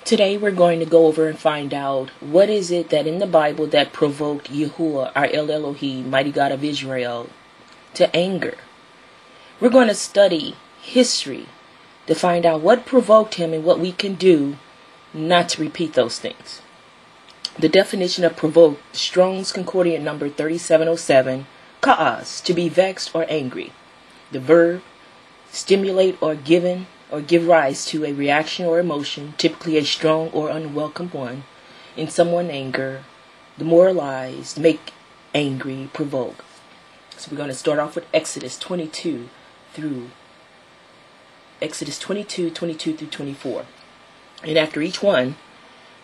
Today we're going to go over and find out what is it that in the Bible that provoked YaHuWaH, our Elohe, mighty God of Israel, to anger. We're going to study history to find out what provoked him and what we can do not to repeat those things. The definition of provoke, Strong's Concordant number 3707, ka'as, to be vexed or angry. The verb, stimulate or give rise to a reaction or emotion, typically a strong or unwelcome one, in someone anger, demoralize, make angry, provoke. So we're going to start off with Exodus 22 through 22 through 24. And after each one,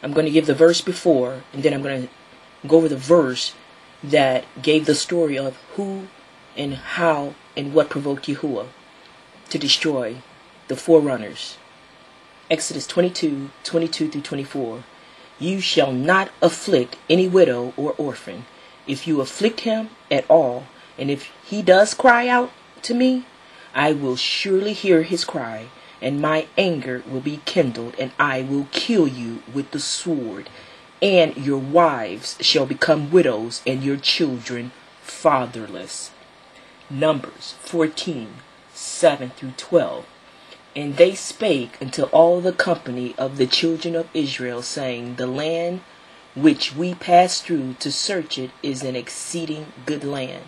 I'm going to give the verse before, and then I'm going to go over the verse that gave the story of who and how and what provoked YaHuWaH to destroy the forerunners. Exodus 22 through 24. You shall not afflict any widow or orphan. If you afflict him at all, and if he does cry out to me, I will surely hear his cry, and my anger will be kindled, and I will kill you with the sword, and your wives shall become widows, and your children fatherless. Numbers 14:7 through 12. And they spake unto all the company of the children of Israel, saying, the land which we passed through to search it is an exceeding good land.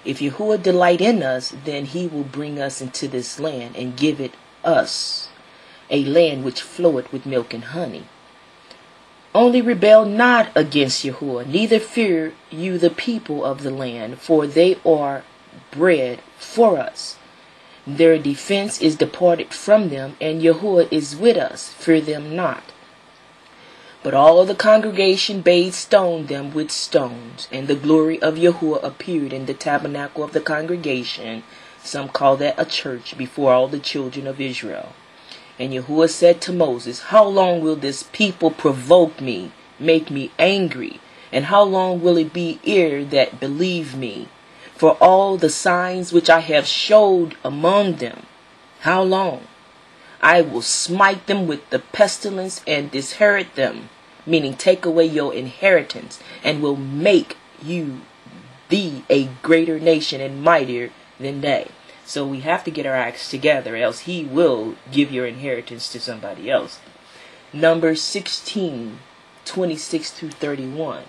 If YaHuWaH delight in us, then he will bring us into this land, and give it us, a land which floweth with milk and honey. Only rebel not against YaHuWaH, neither fear you the people of the land, for they are bread for us. Their defense is departed from them, and YaHuWaH is with us. Fear them not. But all the congregation bade stone them with stones, and the glory of YaHuWaH appeared in the tabernacle of the congregation. Some call that a church, before all the children of Israel. And YaHuWaH said to Moses, how long will this people provoke me, make me angry? And how long will it be ere that believe me? For all the signs which I have showed among them, how long? I will smite them with the pestilence and disinherit them, meaning take away your inheritance, and will make you thee a greater nation and mightier than they. So we have to get our acts together, else he will give your inheritance to somebody else. Numbers 16:26 through 31.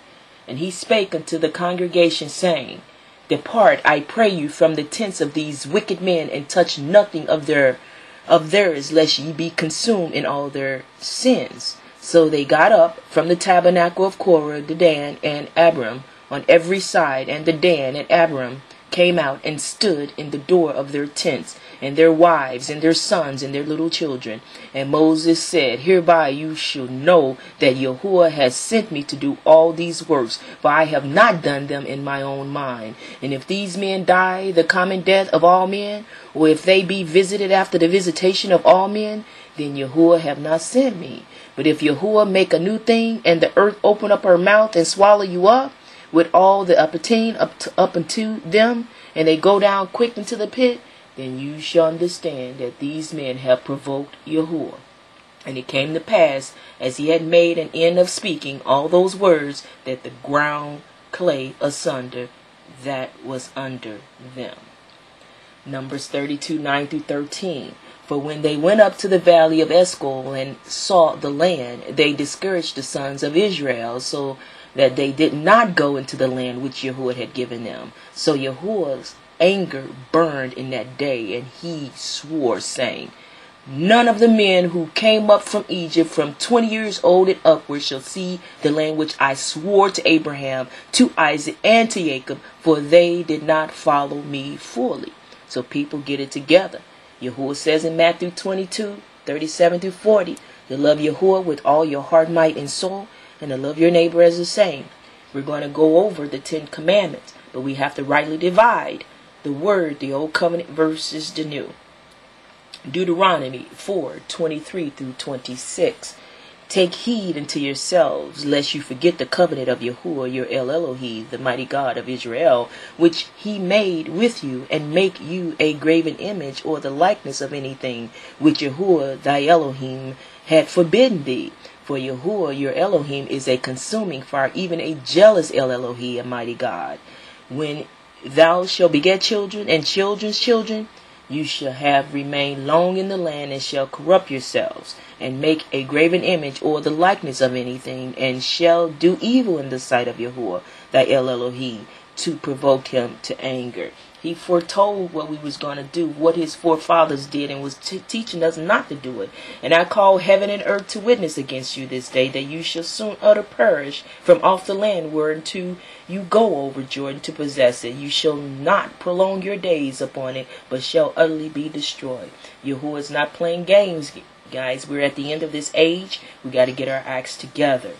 And he spake unto the congregation, saying, depart, I pray you, from the tents of these wicked men, and touch nothing of theirs, lest ye be consumed in all their sins. So they got up from the tabernacle of Korah, Dan, and Abiram on every side, and the Dan and Abiram came out and stood in the door of their tents, and their wives, and their sons, and their little children. And Moses said, hereby you shall know that YaHuWaH has sent me to do all these works, for I have not done them in my own mind. And if these men die the common death of all men, or if they be visited after the visitation of all men, then YaHuWaH have not sent me. But if YaHuWaH make a new thing, and the earth open up her mouth and swallow you up, with all the appertain up unto them, and they go down quick into the pit, then you shall understand that these men have provoked YaHuWaH. And it came to pass, as he had made an end of speaking all those words, that the ground clave asunder that was under them. Numbers 32:9 through 13. For when they went up to the valley of Eshcol and saw the land, they discouraged the sons of Israel, so that they did not go into the land which YaHuWaH had given them. So YaHuWaH's anger burned in that day, and he swore, saying, none of the men who came up from Egypt from 20 years old and upward shall see the land which I swore to Abraham, to Isaac, and to Jacob, for they did not follow me fully. So people get it together. YaHuWaH says in Matthew 22:37 through 40, to love YaHuWaH with all your heart, might, and soul, and to love your neighbor as the same. We're going to go over the 10 commandments, but we have to rightly divide the word, the old covenant versus the new. Deuteronomy 4:23 through 26. Take heed unto yourselves, lest you forget the covenant of YaHuWaH, your Elohe, the mighty God of Israel, which he made with you, and make you a graven image or the likeness of anything which YaHuWaH thy Elohim had forbidden thee. For YaHuWaH, your Elohim, is a consuming fire, even a jealous Elohe, a mighty God. When thou shalt beget children and children's children, you shall have remained long in the land, and shall corrupt yourselves, and make a graven image or the likeness of anything, and shall do evil in the sight of YaHuWaH, thy Elohe, to provoke him to anger. He foretold what we was going to do, what his forefathers did, and was teaching us not to do it. And I call heaven and earth to witness against you this day, that you shall soon utter perish from off the land whereunto you go over Jordan to possess it. You shall not prolong your days upon it, but shall utterly be destroyed. YaHuWaH is not playing games, guys. We're at the end of this age. We got to get our acts together.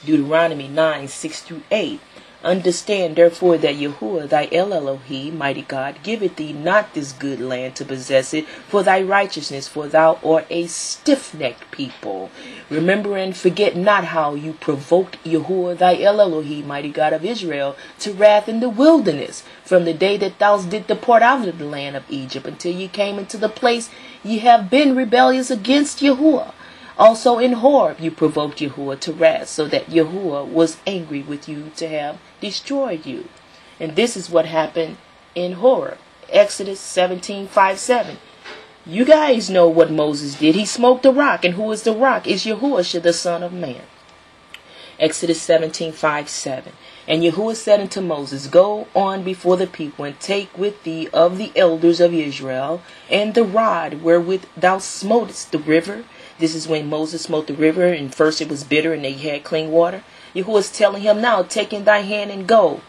Deuteronomy 9:6-8. Understand therefore that YaHuWaH thy Elohe, mighty God, giveth thee not this good land to possess it for thy righteousness, for thou art a stiff-necked people. Remember and forget not how you provoked YaHuWaH thy Elohe, mighty God of Israel, to wrath in the wilderness, from the day that thou didst depart out of the land of Egypt, until ye came into the place ye have been rebellious against YaHuWaH. Also in Horeb you provoked YaHuWaH to wrath, so that YaHuWaH was angry with you to have destroyed you. And this is what happened in Horeb. Exodus 17:5-7. You guys know what Moses did. He smoked the rock. And who is the rock? It's YaHuWaH, the Son of Man. Exodus 17:5-7. And YaHuWaH said unto Moses, Go on before the people, and take with thee of the elders of Israel, and the rod wherewith thou smotest the river. This is when Moses smote the river, and first it was bitter, and they had clean water. YaHuWaH is telling him now, take in thy hand and go.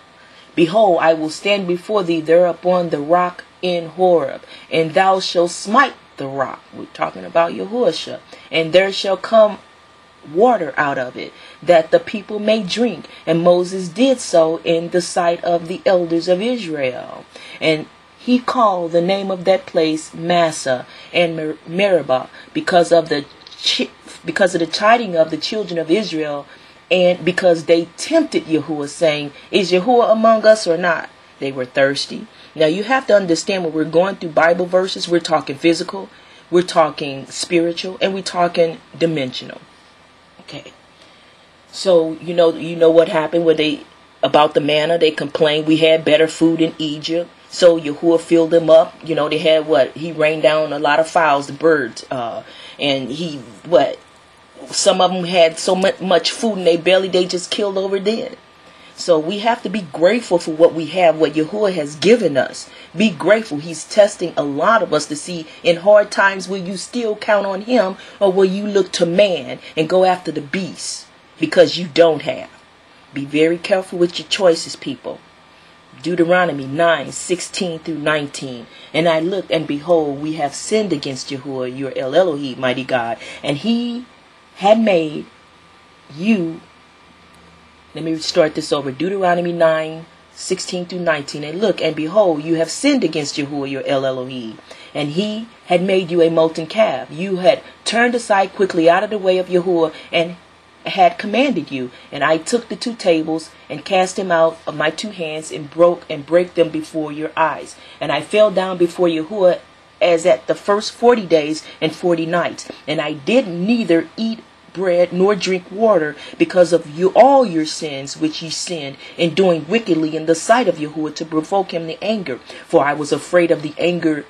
Behold, I will stand before thee there upon the rock in Horeb, and thou shalt smite the rock. We're talking about YaHuWaH. And there shall come water out of it, that the people may drink. And Moses did so in the sight of the elders of Israel. And he called the name of that place Massa and Meribah, because of the chiding of the children of Israel, and because they tempted YaHuWaH, saying, Is YaHuWaH among us or not? They were thirsty. Now you have to understand, when we're going through Bible verses, we're talking physical, we're talking spiritual, and we're talking dimensional. Okay. So you know what happened when about the manna. They complained we had better food in Egypt. So YaHuWaH filled them up. They had he rained down a lot of fowls, the birds, and some of them had so much food in their belly, they just killed over dead. So we have to be grateful for what we have, what YaHuWaH has given us. Be grateful. He's testing a lot of us to see, in hard times, will you still count on him, or will you look to man and go after the beast because you don't have? Be very careful with your choices, people. Deuteronomy 9:16-19. And I looked, and behold, we have sinned against YaHuWaH, your Elohe, mighty God, and he had made you. Let me start this over. Deuteronomy 9:16-19. And look, and behold, you have sinned against YaHuWaH, your Elohe, and he had made you a molten calf. You had turned aside quickly out of the way of YaHuWaH, and had commanded you. And I took the 2 tables and cast them out of my 2 hands, and break them before your eyes. And I fell down before YaHuWaH as at the first 40 days and 40 nights. And I did neither eat bread nor drink water, because of all your sins which ye sinned in doing wickedly in the sight of YaHuWaH, to provoke him to anger. For I was afraid of the anger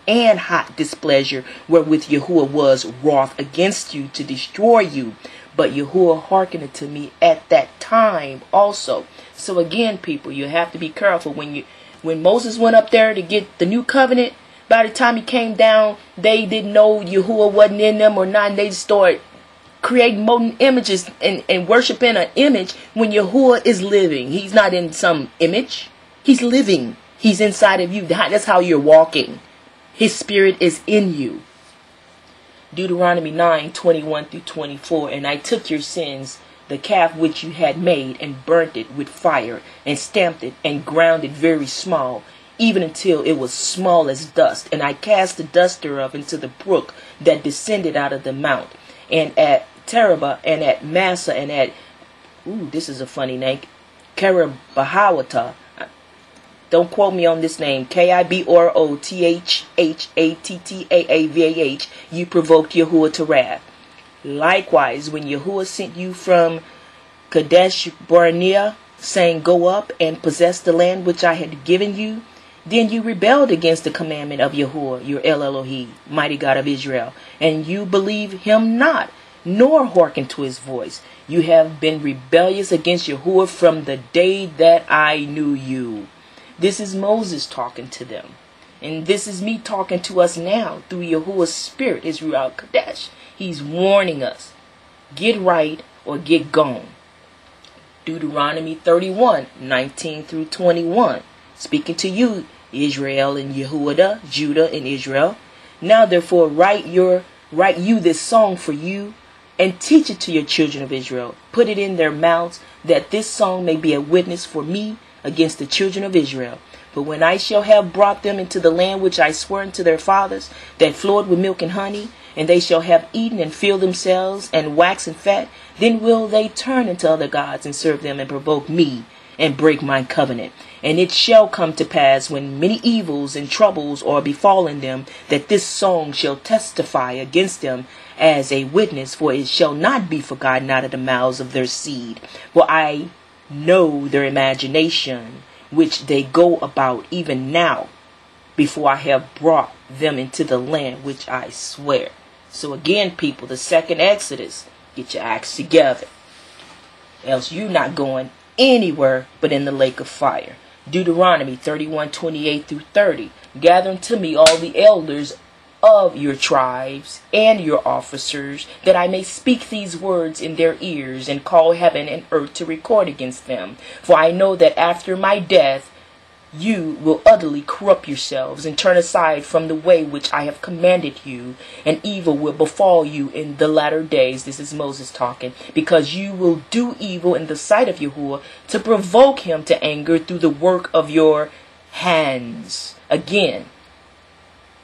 and hot displeasure wherewith YaHuWaH was wroth against you, to destroy you. But YaHuWaH hearkened to me at that time also. So again, people, you have to be careful. When Moses went up there to get the new covenant, by the time he came down, they didn't know YaHuWaH wasn't in them or not, and they started creating molten images and worshiping an image when YaHuWaH is living. He's not in some image. He's living. He's inside of you. That's how you're walking. His spirit is in you. Deuteronomy 9:21-24. And I took your sins, the calf which you had made, and burnt it with fire, and stamped it, and ground it very small, even until it was small as dust. And I cast the dust thereof into the brook that descended out of the mount. And at Terabah, and at Massa, and at, this is a funny name, Karabahawata. Don't quote me on this name. KIBOROTHHATTAAVAH. You provoked YaHuWaH to wrath. Likewise, when YaHuWaH sent you from Kadesh Barnea, saying, go up and possess the land which I had given you, then you rebelled against the commandment of YaHuWaH, your Elohe, mighty God of Israel, and you believe him not, nor hearken to his voice. You have been rebellious against YaHuWaH from the day that I knew you. This is Moses talking to them. And this is me talking to us now through YaHuWaH's spirit, Israel Kadesh. He's warning us. Get right or get gone. Deuteronomy 31, 19 through 21. Speaking to you, Israel and Yehuda, Judah and Israel. Now therefore write you this song for you, and teach it to your children of Israel. Put it in their mouths, that this song may be a witness for me against the children of Israel. But when I shall have brought them into the land which I swore unto their fathers, that flowed with milk and honey, and they shall have eaten and filled themselves and waxen fat, then will they turn unto other gods and serve them and provoke me and break my covenant. And it shall come to pass, when many evils and troubles are befallen them, that this song shall testify against them as a witness, for it shall not be forgotten out of the mouths of their seed. For I know their imagination, which they go about even now, before I have brought them into the land which I swear. So again, people, the second Exodus, get your acts together, else you're not going anywhere but in the lake of fire. Deuteronomy 31, 28 through 30. Gather unto me all the elders of your tribes and your officers, that I may speak these words in their ears, and call heaven and earth to record against them. For I know that after my death you will utterly corrupt yourselves, and turn aside from the way which I have commanded you, and evil will befall you in the latter days. This is Moses talking. Because you will do evil in the sight of YaHuWaH, to provoke him to anger through the work of your hands. Again,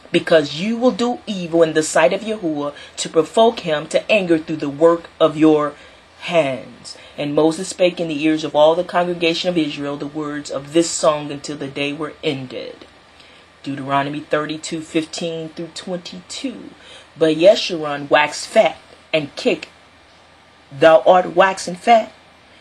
because you will do evil in the sight of YaHuWaH, to provoke him to anger through the work of your hands. And Moses spake in the ears of all the congregation of Israel the words of this song until the day were ended. Deuteronomy 32, 15 through 22. But Yeshurun waxed fat and kick. Thou art waxen fat,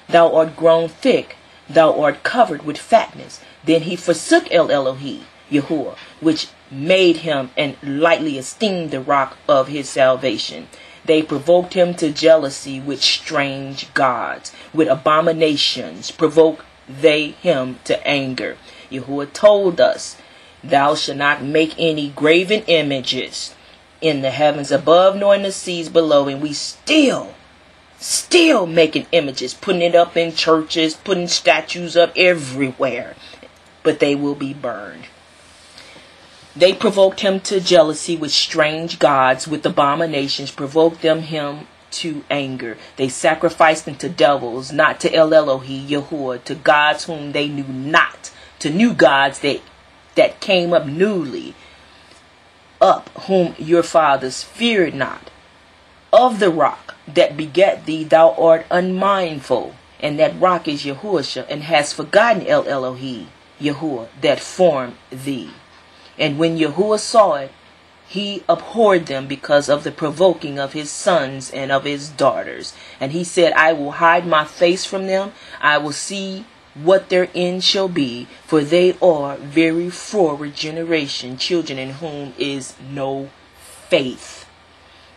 thou art grown thick, thou art covered with fatness. Then he forsook Elohe, YaHuWaH, which made him, and lightly esteemed the rock of his salvation. They provoked him to jealousy with strange gods. With abominations provoke they him to anger. YaHuWaH told us, thou shalt not make any graven images in the heavens above nor in the seas below. And we still making images, putting it up in churches, putting statues up everywhere. But they will be burned. They provoked him to jealousy with strange gods, with abominations, provoked him to anger. They sacrificed unto devils, not to Elohe, YaHuWaH, to gods whom they knew not, to new gods that came up newly, up whom your fathers feared not. Of the rock that begat thee thou art unmindful, and that rock is YaHuWaH, and hast forgotten Elohe, YaHuWaH, that formed thee. And when YaHuWaH saw it, he abhorred them because of the provoking of his sons and of his daughters. And he said, I will hide my face from them. I will see what their end shall be. For they are very forward generation, children in whom is no faith.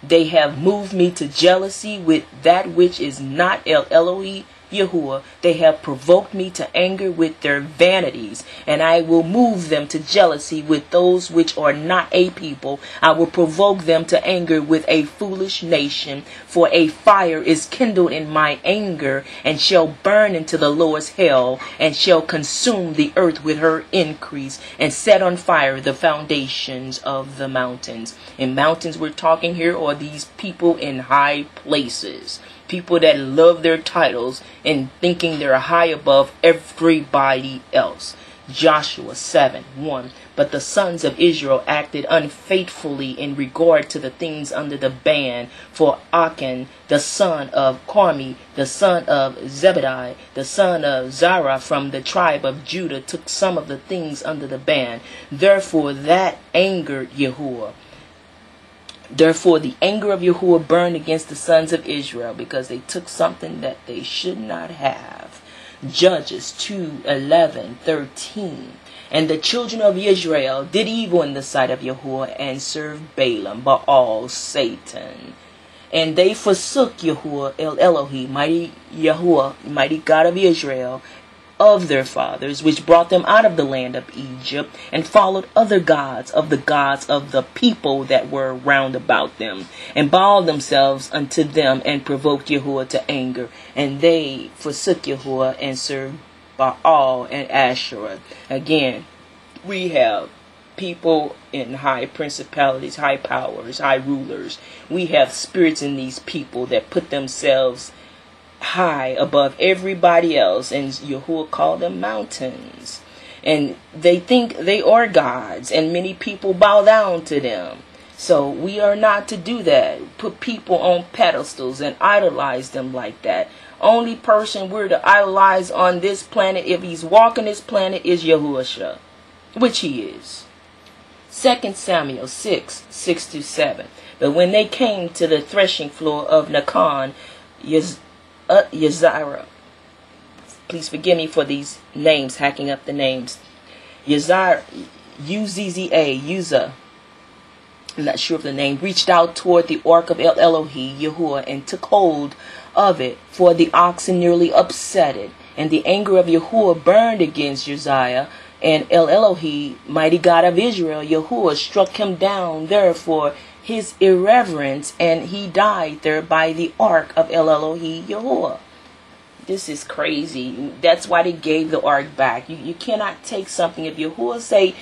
They have moved me to jealousy with that which is not Elohe, YaHuWaH. They have provoked me to anger with their vanities, and I will move them to jealousy with those which are not a people. I will provoke them to anger with a foolish nation, for a fire is kindled in my anger, and shall burn into the lowest hell, and shall consume the earth with her increase, and set on fire the foundations of the mountains. And mountains we're talking here are these people in high places. People that love their titles and thinking they're high above everybody else. Joshua 7:1. But the sons of Israel acted unfaithfully in regard to the things under the ban. For Achan, the son of Carmi, the son of Zebediah, the son of Zerah from the tribe of Judah, took some of the things under the ban. Therefore that angered YaHuWaH. Therefore the anger of YaHuWaH burned against the sons of Israel, because they took something that they should not have. Judges 2:11-13. And the children of Israel did evil in the sight of YaHuWaH, and served Balaam, Baal, Satan. And they forsook YaHuWaH, Elohe, mighty YaHuWaH, mighty God of Israel, of their fathers, which brought them out of the land of Egypt, and followed other gods of the people that were round about them, and bowed themselves unto them, and provoked YaHuWaH to anger. And they forsook YaHuWaH, and served Baal and Asherah. Again, we have people in high principalities, high powers, high rulers. We have spirits in these people that put themselves high above everybody else, and YaHuWaH called them mountains, and they think they are gods, and many people bow down to them. So we are not to do that, put people on pedestals and idolize them like that. Only person we're to idolize on this planet, if he's walking this planet, is YaHuWaH, which he is. 2 Samuel 6:6-7. But when they came to the threshing floor of Nacon, Yazira, please forgive me for these names, hacking up the names. Yazira, Uzzah, I'm not sure of the name, reached out toward the ark of Elohe, YaHuWaH, and took hold of it, for the oxen nearly upset it. And the anger of YaHuWaH burned against Uzziah, and Elohe, mighty God of Israel, YaHuWaH, struck him down there for his irreverence, and he died there by the ark of Elohe, YaHuWaH. This is crazy. That's why they gave the ark back. You cannot take something. If YaHuWaH say,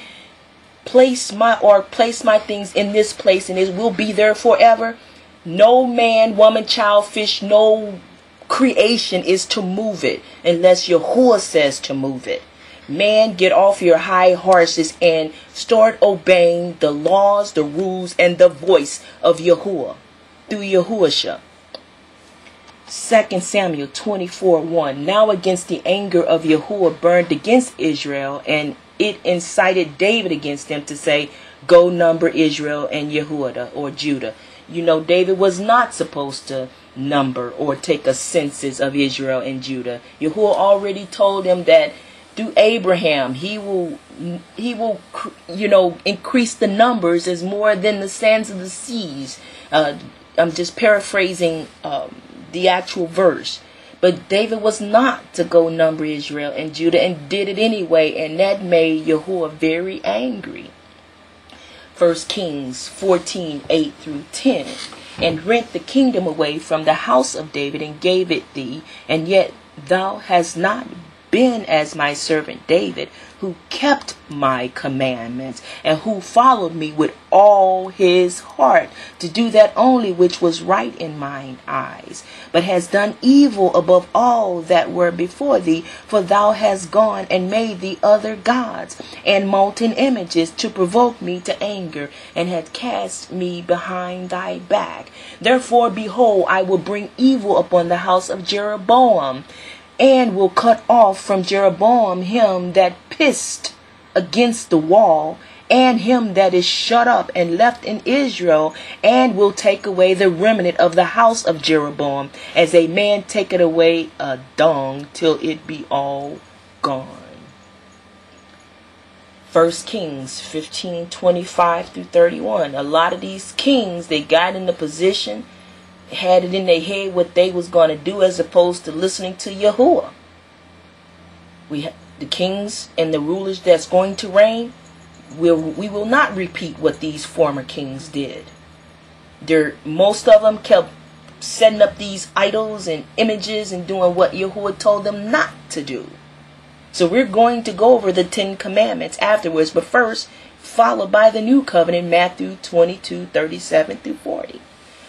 place my ark, place my things in this place, and it will be there forever, no man, woman, child, fish, no creation is to move it unless YaHuWaH says to move it. Man, get off your high horses and start obeying the laws, the rules, and the voice of YaHuWaH through YaHuWaH. 2 Samuel 24:1. Now against the anger of YaHuWaH burned against Israel, and it incited David against them to say, go number Israel and Yehuda, or Judah. You know, David was not supposed to number or take a census of Israel and Judah. YaHuWaH already told him that through Abraham, he will, increase the numbers as more than the sands of the seas. I'm just paraphrasing the actual verse. But David was not to go number Israel and Judah, and did it anyway, and that made YaHuWaH very angry. 1 Kings 14:8-10. And rent the kingdom away from the house of David, and gave it thee, and yet thou hast not been as my servant David, who kept my commandments, and who followed me with all his heart, to do that only which was right in mine eyes, but has done evil above all that were before thee, for thou hast gone and made thee other gods and molten images, to provoke me to anger, and had cast me behind thy back. Therefore, behold, I will bring evil upon the house of Jeroboam, and will cut off from Jeroboam him that pissed against the wall, and him that is shut up and left in Israel, and will take away the remnant of the house of Jeroboam, as a man taketh away a dung, till it be all gone. 1 Kings 15:25-31. A lot of these kings, they got in the position, had it in their head what they was going to do, as opposed to listening to YaHuWaH. The kings and the rulers that's going to reign, we will not repeat what these former kings did. Most of them kept setting up these idols and images and doing what YaHuWaH told them not to do. So we're going to go over the 10 commandments afterwards, but first followed by the new covenant, Matthew 22:37-40.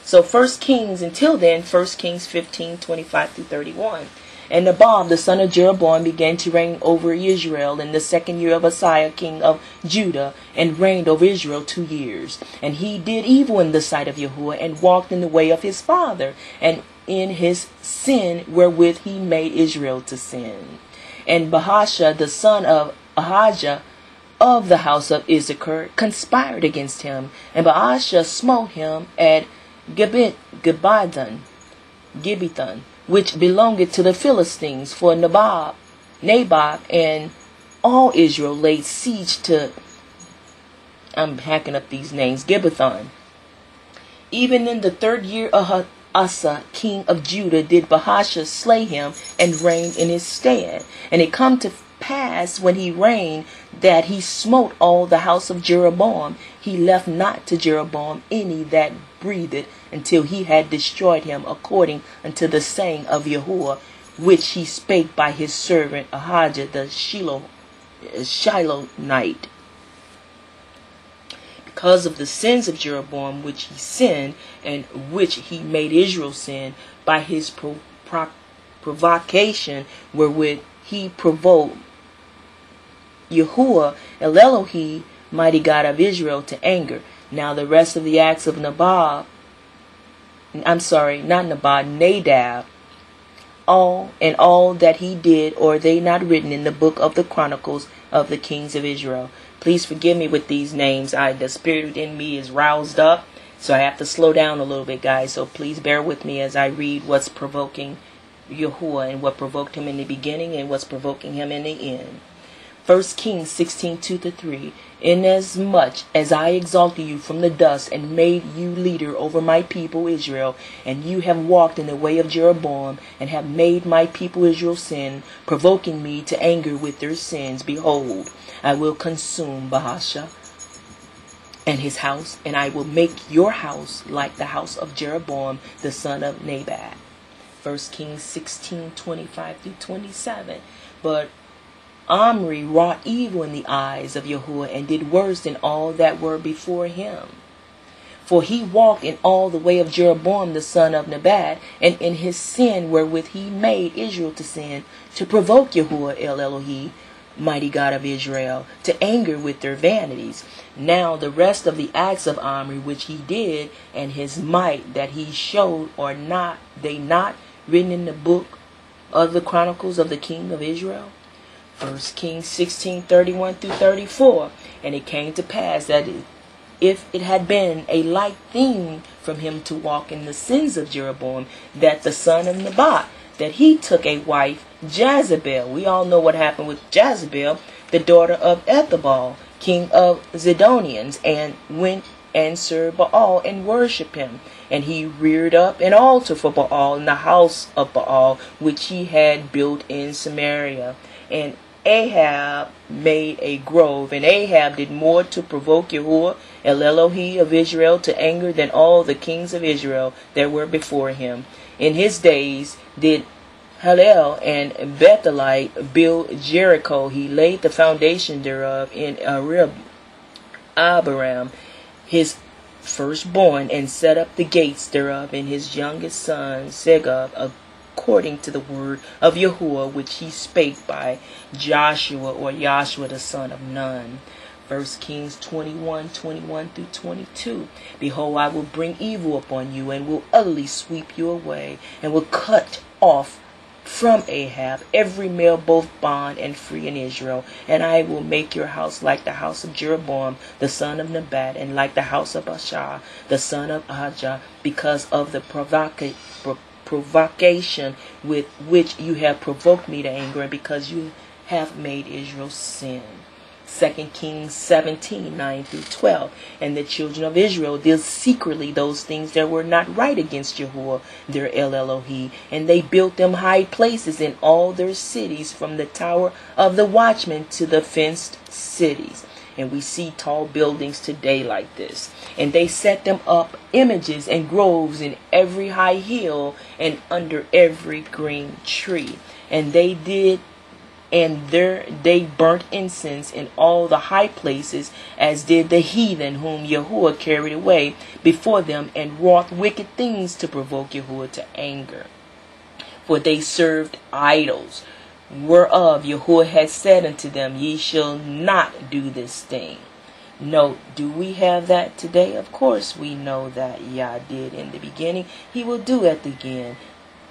So 1 Kings, until then, 1 Kings 15:25-31. And Nabob, the son of Jeroboam, began to reign over Israel in the 2nd year of Uzziah, king of Judah, and reigned over Israel 2 years. And he did evil in the sight of YaHuWaH, and walked in the way of his father, and in his sin wherewith he made Israel to sin. And Bahasha, the son of Ahijah, of the house of Issachar conspired against him, and Baasha smote him at Gibbethon, which belonged to the Philistines, for Naboth and all Israel laid siege to, I'm hacking up these names, Gibbethon. Even in the 3rd year of Asa, king of Judah, did Baasha slay him and reign in his stead. And it come to pass, when he reigned, that he smote all the house of Jeroboam. He left not to Jeroboam any that breathed, until he had destroyed him, according unto the saying of YaHuWaH, which he spake by his servant Ahijah the Shilonite. Because of the sins of Jeroboam, which he sinned, and which he made Israel sin, by his provocation wherewith he provoked YaHuWaH, Elohe, mighty God of Israel, to anger. Now the rest of the acts of Nadab, all that he did, are they not written in the book of the Chronicles of the kings of Israel? Please forgive me with these names. The spirit within me is roused up, so I have to slow down a little bit, guys. So please bear with me as I read what's provoking YaHuWaH, and what provoked him in the beginning, and what's provoking him in the end. 1 Kings 16:2-3. Inasmuch as I exalted you from the dust, and made you leader over my people Israel, and you have walked in the way of Jeroboam, and have made my people Israel sin, provoking me to anger with their sins, behold, I will consume Baasha and his house, and I will make your house like the house of Jeroboam the son of Nebat. 1 Kings 16:25-27. But Omri wrought evil in the eyes of YaHuWaH, and did worse than all that were before him. For he walked in all the way of Jeroboam the son of Nebat, and in his sin wherewith he made Israel to sin, to provoke YaHuWaH Elohe, mighty God of Israel, to anger with their vanities. Now the rest of the acts of Omri which he did, and his might that he showed, are not they not written in the book of the Chronicles of the king of Israel? 1 Kings 16:31-34. And it came to pass that if it had been a light thing from him to walk in the sins of Jeroboam, that the son of Nebat, that he took a wife, Jezebel. We all know what happened with Jezebel, the daughter of Ethabal, king of Zidonians, and went and served Baal and worshiped him. And he reared up an altar for Baal in the house of Baal, which he had built in Samaria. And Ahab made a grove, and Ahab did more to provoke YaHuWaH Elohe of Israel to anger than all the kings of Israel that were before him. In his days did Hallel and Bethelite build Jericho. He laid the foundation thereof in Abiram, his firstborn, and set up the gates thereof in his youngest son Segub, according to the word of YaHuWaH which he spake by Joshua or Joshua the son of Nun. 1 Kings 21:21-22. Behold, I will bring evil upon you, and will utterly sweep you away, and will cut off from Ahab every male, both bond and free in Israel. And I will make your house like the house of Jeroboam the son of Nebat, and like the house of Baasha the son of Ahijah, because of the provocation with which you have provoked me to anger, and because you have made Israel sin. 2 Kings 17:9-12. And the children of Israel did secretly those things that were not right against YaHuWaH their Elohe, and they built them high places in all their cities, from the tower of the watchman to the fenced cities. And we see tall buildings today like this. And they set them up images and groves in every high hill, and under every green tree. And they burnt incense in all the high places, as did the heathen whom YaHuWaH carried away before them, and wrought wicked things to provoke YaHuWaH to anger. For they served idols, whereof YaHuWaH had said unto them, ye shall not do this thing. Note, do we have that today? Of course we know that Yah did in the beginning. He will do at the end.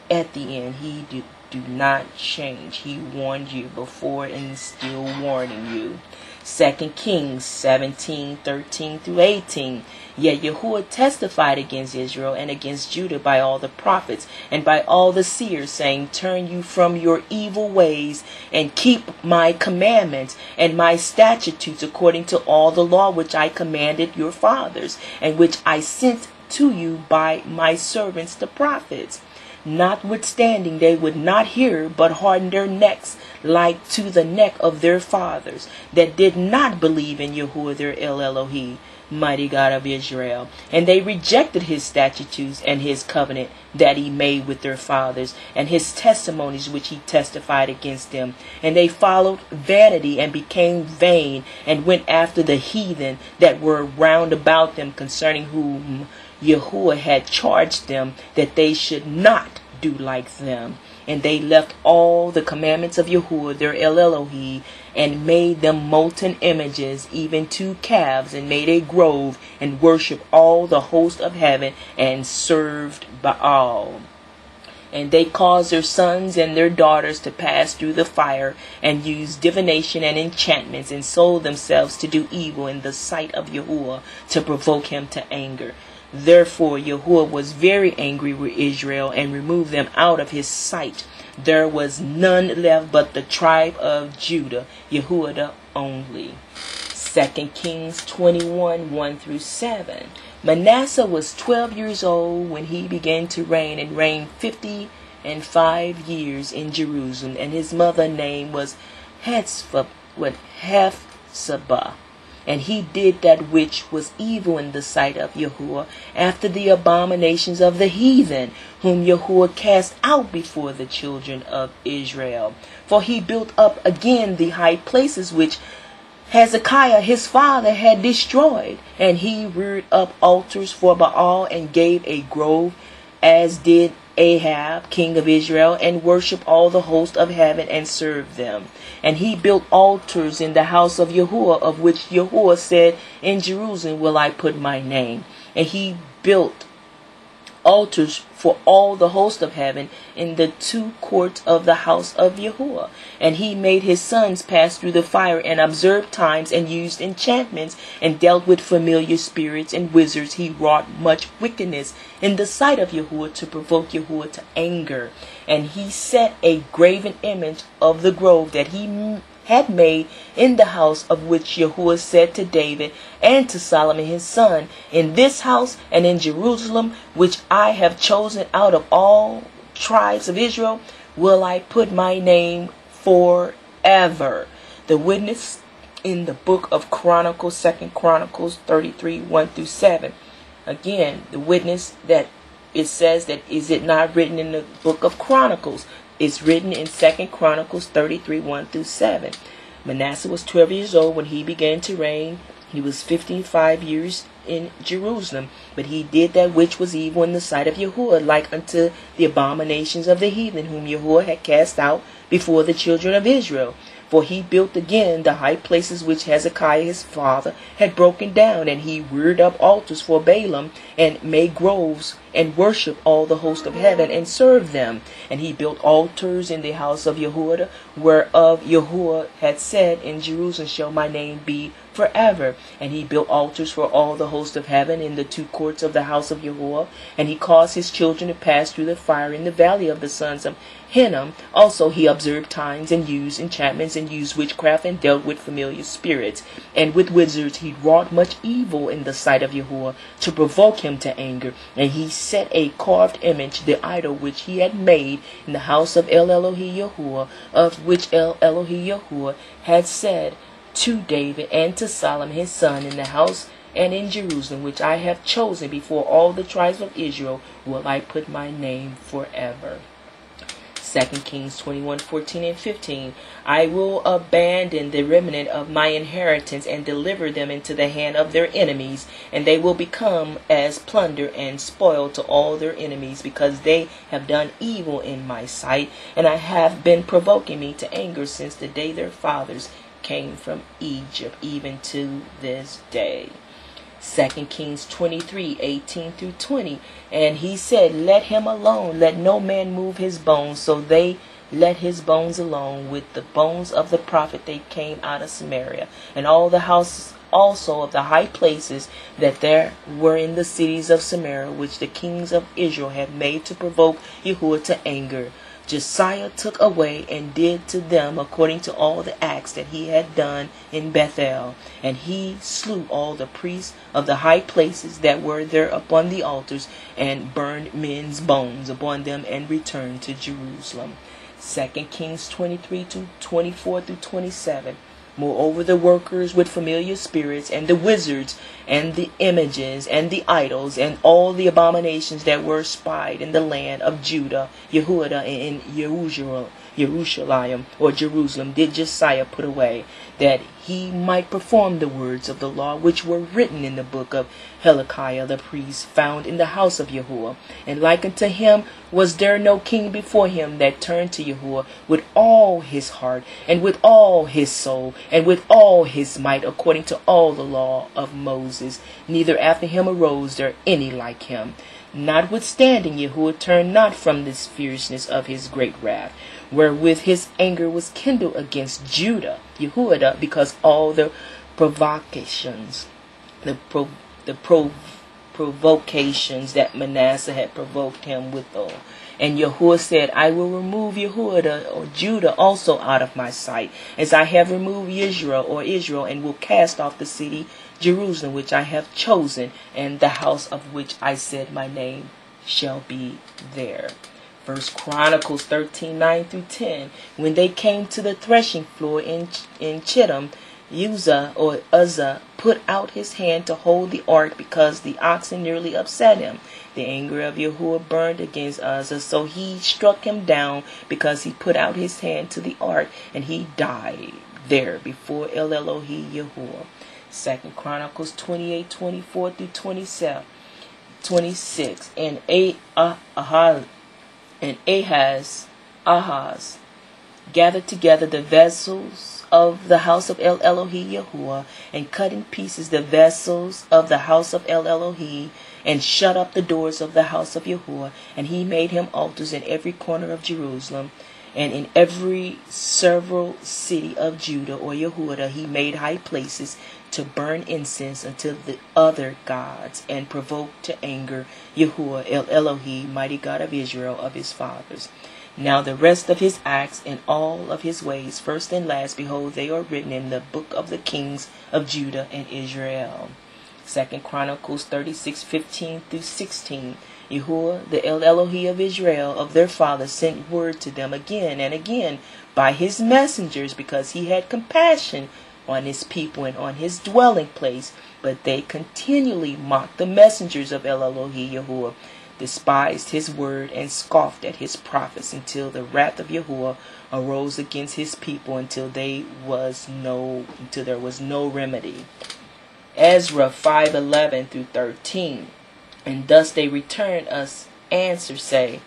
At the end, he do not change. He warned you before and still warning you. 2 Kings 17:13 through 18. Yet YaHuWaH testified against Israel and against Judah by all the prophets and by all the seers, saying, turn you from your evil ways and keep my commandments and my statutes according to all the law which I commanded your fathers, and which I sent to you by my servants the prophets. Notwithstanding, they would not hear, but hardened their necks like to the neck of their fathers, that did not believe in YaHuWaH their Elohe, mighty God of Israel. And they rejected his statutes and his covenant that he made with their fathers, and his testimonies which he testified against them. And they followed vanity and became vain, and went after the heathen that were round about them, concerning whom YaHuWaH had charged them that they should not do like them. And they left all the commandments of YaHuWaH their Elohe, and made them molten images, even 2 calves, and made a grove, and worshipped all the host of heaven, and served Baal. And they caused their sons and their daughters to pass through the fire, and used divination and enchantments, and sold themselves to do evil in the sight of YaHuWaH, to provoke him to anger. Therefore YaHuWaH was very angry with Israel, and removed them out of his sight. There was none left but the tribe of Judah, YaHuWaH only. 2 Kings 21:1 through 7. Manasseh was 12 years old when he began to reign, and reigned 55 years in Jerusalem. And his mother's name was Hephzibah. And he did that which was evil in the sight of YaHuWaH, after the abominations of the heathen, whom YaHuWaH cast out before the children of Israel. For he built up again the high places which Hezekiah his father had destroyed. And he reared up altars for Baal, and gave a grove, as did Ahab king of Israel, and worshipped all the host of heaven, and served them. And he built altars in the house of YaHuWaH, of which YaHuWaH said, in Jerusalem will I put my name. And he built altars for all the host of heaven in the 2 courts of the house of YaHuWaH. And he made his sons pass through the fire, and observed times, and used enchantments, and dealt with familiar spirits and wizards. He wrought much wickedness in the sight of YaHuWaH, to provoke YaHuWaH to anger. And he set a graven image of the grove that he had made in the house, of which YaHuWaH said to David and to Solomon his son, in this house and in Jerusalem, which I have chosen out of all tribes of Israel, will I put my name forever. The witness in the book of Chronicles, 2 Chronicles 33:1 through 7. Again, the witness that it says that, is it not written in the book of Chronicles? It's written in 2 Chronicles 33:1 through 7. Manasseh was 12 years old when he began to reign. He was 55 years in Jerusalem. But he did that which was evil in the sight of YaHuWaH, like unto the abominations of the heathen, whom YaHuWaH had cast out before the children of Israel. For he built again the high places which Hezekiah his father had broken down, and he reared up altars for Baalim, and made groves, and worshipped all the host of heaven, and served them. And he built altars in the house of YaHuWaH, whereof YaHuWaH had said, in Jerusalem shall my name be forever. And he built altars for all the host of heaven in the 2 courts of the house of YaHuWaH. And he caused his children to pass through the fire in the valley of the sons of Hinnom. Also he observed times, and used enchantments, and used witchcraft, and dealt with familiar spirits. And with wizards he wrought much evil in the sight of YaHuWaH, to provoke him to anger. And he set a carved image, the idol which he had made, in the house of Elohe YaHuWaH, of which Elohe YaHuWaH had said to David and to Solomon his son, in the house and in Jerusalem, which I have chosen before all the tribes of Israel, will I put my name forever. 2 Kings 21:14 and 15. I will abandon the remnant of my inheritance, and deliver them into the hand of their enemies, and they will become as plunder and spoil to all their enemies, because they have done evil in my sight, and I have been provoking me to anger since the day their fathers came from Egypt, even to this day. 2 Kings 23:18 through 20. And he said, let him alone, let no man move his bones. So they let his bones alone. With the bones of the prophet they came out of Samaria, and all the houses also of the high places that there were in the cities of Samaria, which the kings of Israel had made to provoke YaHuWaH to anger. Josiah took away and did to them according to all the acts that he had done in Bethel. And he slew all the priests of the high places that were there upon the altars, and burned men's bones upon them, and returned to Jerusalem. 2 Kings 23:24-27. Moreover, the workers with familiar spirits, and the wizards, and the images, and the idols, and all the abominations that were spied in the land of Judah, Yehuda, and in Jerusalem, or Jerusalem, did Josiah put away, that he might perform the words of the law which were written in the book of Hilkiah the priest, found in the house of YaHuWaH. And like unto him was there no king before him that turned to YaHuWaH with all his heart, and with all his soul, and with all his might, according to all the law of Moses. Neither after him arose there any like him. Notwithstanding, YaHuWaH turned not from this fierceness of his great wrath, wherewith his anger was kindled against Judah, Yehuda, because all the provocations, provocations that Manasseh had provoked him withal. And YaHuWaH said, I will remove Yehuda or Judah also out of my sight, as I have removed Israel, and will cast off the city Jerusalem, which I have chosen, and the house of which I said my name shall be there. 1 Chronicles 13:9-10. When they came to the threshing floor in Chittim, Uzzah put out his hand to hold the ark, because the oxen nearly upset him. The anger of YaHuWaH burned against Uzzah, so he struck him down, because he put out his hand to the ark, and he died there before Elohe YaHuWaH. 2 Chronicles 28:24-26. And Ahaz gathered together the vessels of the house of Elohe YaHuWaH, and cut in pieces the vessels of the house of Elohe, and shut up the doors of the house of YaHuWaH. And he made him altars in every corner of Jerusalem, and in every several city of Judah or Yehuda he made high places to burn incense unto the other gods, and provoked to anger YaHuWaH Elohe, mighty God of Israel, of his fathers. Now the rest of his acts and all of his ways, first and last, behold, they are written in the book of the kings of Judah and Israel. 2 Chronicles 36:15-16. YaHuWaH, the Elohe of Israel, of their fathers, sent word to them again and again by his messengers, because he had compassion on his people and on his dwelling place. But they continually mocked the messengers of Elohe YaHuWaH, despised his word, and scoffed at his prophets, until the wrath of YaHuWaH arose against his people, until there was no remedy. Ezra 5:11-13. And thus they return us answer, saying,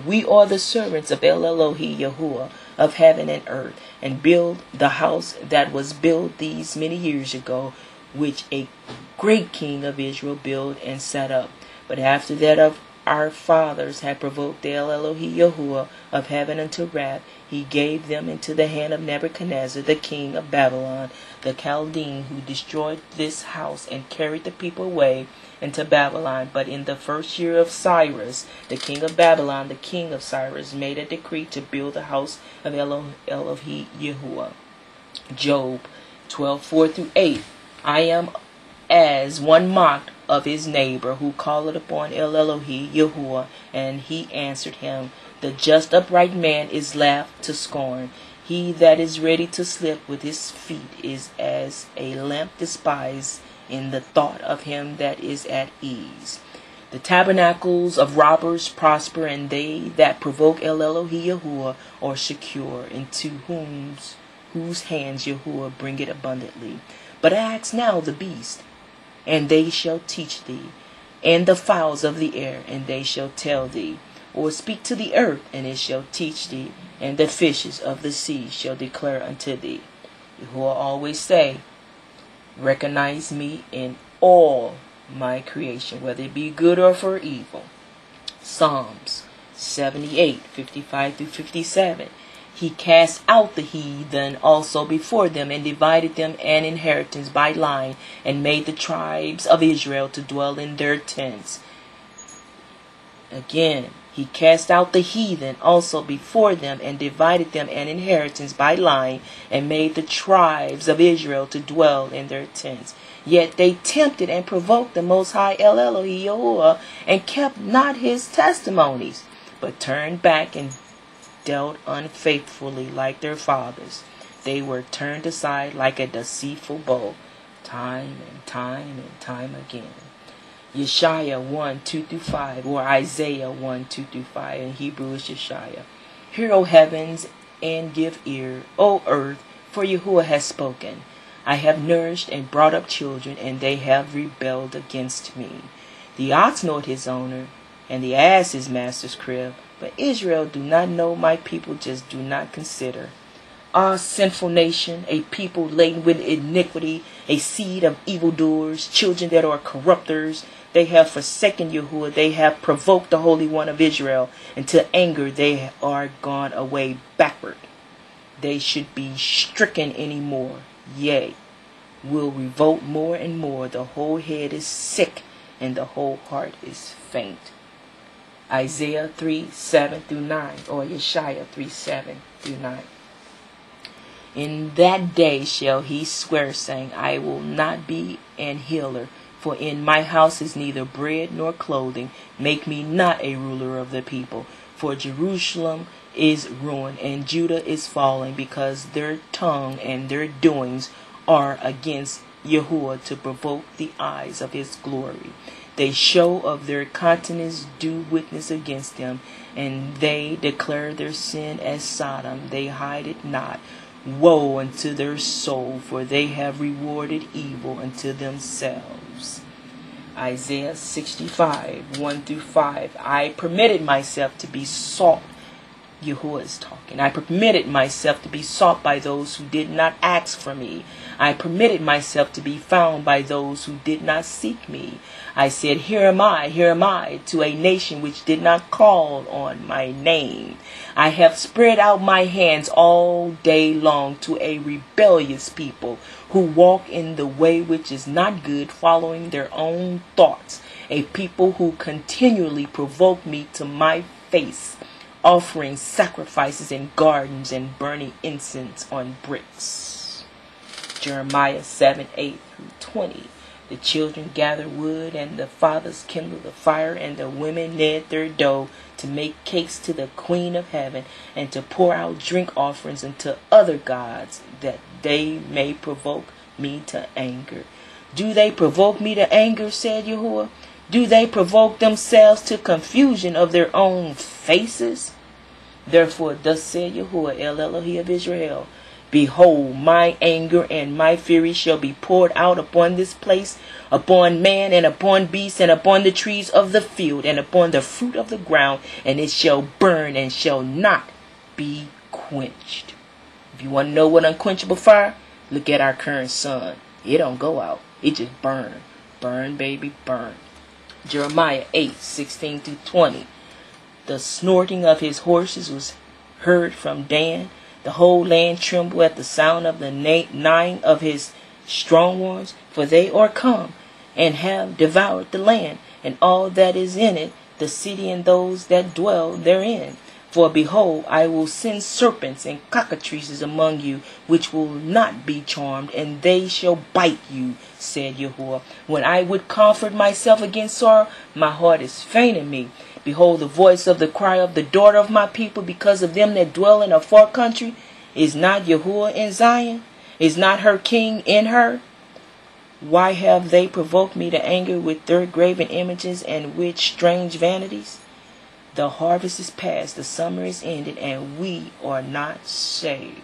We are the servants of Elohe YaHuWaH of heaven and earth, and build the house that was built these many years ago, which a great king of Israel built and set up. But after that of our fathers had provoked the Elohe YaHuWaH of heaven unto wrath, he gave them into the hand of Nebuchadnezzar, the king of Babylon, the Chaldean, who destroyed this house and carried the people away into Babylon. But in the first year of Cyrus, the king of Babylon, the king of Cyrus, made a decree to build the house of Elohe YaHuWaH. Job 12:4-8. I am as one mocked of his neighbor, who calleth upon Elohe YaHuWaH, and he answered him. The just upright man is laughed to scorn. He that is ready to slip with his feet is as a lamp despised in the thought of him that is at ease. The tabernacles of robbers prosper, and they that provoke Elohe YaHuWaH are secure, into whose hands YaHuWaH bringeth abundantly. But ask now the beast, and they shall teach thee, and the fowls of the air, and they shall tell thee. Or speak to the earth, and it shall teach thee, and the fishes of the sea shall declare unto thee. YaHuWaH always say, recognize me in all my creation, whether it be good or for evil. Psalms 78, 55 through 57. He cast out the heathen also before them, and divided them an inheritance by line, and made the tribes of Israel to dwell in their tents. Again, he cast out the heathen also before them, and divided them an inheritance by line, and made the tribes of Israel to dwell in their tents. Yet they tempted and provoked the Most High Elohe YaHuWaH, and kept not his testimonies, but turned back and dealt unfaithfully like their fathers. They were turned aside like a deceitful bow, time and time again. Yeshaya 1, 2 through 5, or Isaiah 1, 2 through 5, in Hebrew is Yeshaya. Hear, O heavens, and give ear, O earth, for YaHuWaH has spoken. I have nourished and brought up children, and they have rebelled against me. The ox knoweth his owner, and the ass his master's crib, but Israel do not know, my people just do not consider. Ah, sinful nation, a people laden with iniquity, a seed of evildoers, children that are corrupters. They have forsaken YaHuWaH, they have provoked the Holy One of Israel, and to anger they are gone away backward. They should be stricken any more, yea, will revolt more and more. The whole head is sick, and the whole heart is faint. Isaiah 3, 7 through 9, or Yeshaya 3, 7 through 9. In that day shall he swear, saying, I will not be an healer, for in my house is neither bread nor clothing. Make me not a ruler of the people. For Jerusalem is ruined, and Judah is falling, because their tongue and their doings are against YaHuWaH, to provoke the eyes of his glory. They show of their countenance do witness against them, and they declare their sin as Sodom. They hide it not. Woe unto their soul, for they have rewarded evil unto themselves. Isaiah 65, 1 through 5. I permitted myself to be sought. YaHuWaH is talking. I permitted myself to be sought by those who did not ask for me. I permitted myself to be found by those who did not seek me. I said, here am I, to a nation which did not call on my name. I have spread out my hands all day long to a rebellious people who walk in the way which is not good, following their own thoughts. A people who continually provoke me to my face, offering sacrifices in gardens and burning incense on bricks. Jeremiah 7, 8 through 20. The children gather wood, and the fathers kindle the fire, and the women knead their dough to make cakes to the Queen of Heaven, and to pour out drink offerings unto other gods, that they may provoke me to anger. Do they provoke me to anger, said YaHuWaH? Do they provoke themselves to confusion of their own faces? Therefore, thus said YaHuWaH, Elohe of Israel, behold, my anger and my fury shall be poured out upon this place, upon man and upon beast, and upon the trees of the field, and upon the fruit of the ground, and it shall burn and shall not be quenched. If you want to know what unquenchable fire, look at our current sun. It don't go out. It just burn. Burn, baby, burn. Jeremiah 8, 16 through 20. The snorting of his horses was heard from Dan. The whole land trembled at the sound of the neighing of his strong ones, for they are come, and have devoured the land, and all that is in it, the city and those that dwell therein. For behold, I will send serpents and cockatrices among you, which will not be charmed, and they shall bite you, said YaHuWaH. When I would comfort myself against sorrow, my heart is faint in me. Behold, the voice of the cry of the daughter of my people, because of them that dwell in a far country. Is not YaHuWaH in Zion? Is not her king in her? Why have they provoked me to anger with their graven images and with strange vanities? The harvest is past, the summer is ended, and we are not saved.